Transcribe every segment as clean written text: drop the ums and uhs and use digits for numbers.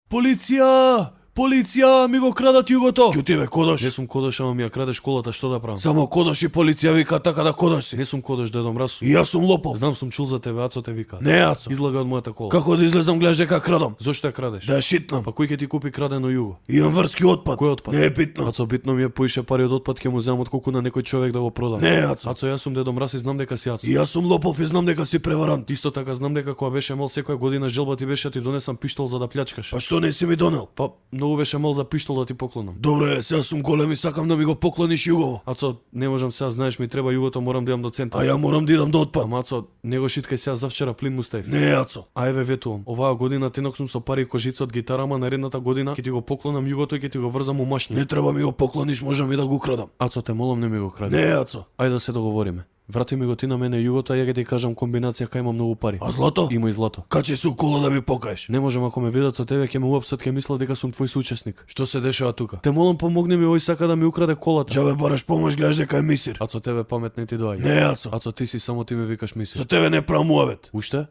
Полиција! Полиција, ми го крадат југото! Ќу ти бе, кодош? Не сум кодош, ама ми ја крадеш колата, што да правам? Само кодош и полиција вика така да кодош си. Не сум кодош, дедо Мраз. И јас сум лопов. Знам, сум чул за тебе, Ацо те вика. Не, Ацо. Излага од мојата кола. Како да излезам гледаш дека крадам? Зошто ја крадеш? Да ја шитнам. Па кој ќе ти купи крадено југо? Имам врски отпад. Кој отпад? Не е битно. Ацо, битно ми е поише пари од отпад ќе му земам отколку на некој човек да го продам. Не, Ацо. Ацо, јас сум дедо Мраз и знам дека си Ацо. И јас сум лопов и знам дека си преварант. Исто така знам дека кога беше мал секоја година желба ти беше ти донесам пиштол за да плячкаш. Па што не си ми донел? Па многу беше мал за пиштол да ти поклонам. Добре, сега сум голем и сакам да ми го поклониш југово. Ацо, не можам сега, знаеш ми треба југото, морам да идам до центар. А ја морам да идам до отпад. Ама Ацо, не го шиткај сега завчера плин му ставив. Не, Ацо. А еве ветувам, оваа година тенок сум со пари и кожица од гитара, ама наредната година ќе ти го поклонам југото и ќе ти го врзам у машни. Не треба ми го поклониш, можам и да го крадам. Ацо, те молам не ми го кради. Не, Ацо. Ајде да се договориме. Врати ми го ти на мене југото, а ја ќе ти кажам комбинација кај има многу пари. А злато? Има и злато. Качи се у кола да ми покажеш. Не можам, ако ме видат со тебе ќе ме уапсат, ќе мислат дека сум твој соучесник. Што се дешава тука? Те молам помогни ми, овој сака да ми украде колата. Џабе бараш помош, гледаш дека е мисир. Ацо, тебе памет не ти доаѓа. Не, Ацо. Ацо, ти си само ти ме викаш мисир. Со тебе не правам муабет. Уште?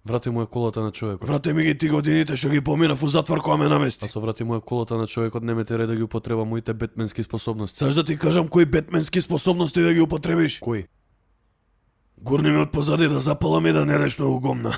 Врати му ја колата на човекот. Врати ми ги ти годините што ги поминав у затвор кога ме намести. Ацо, врати му ја колата на човекот, не ме терај да ги употребам моите бетменски способности. Саш да ти кажам кои бетменски способности да ги употребиш? Кои? Гурни ме од позади да запалам и да не едеш многу гомна.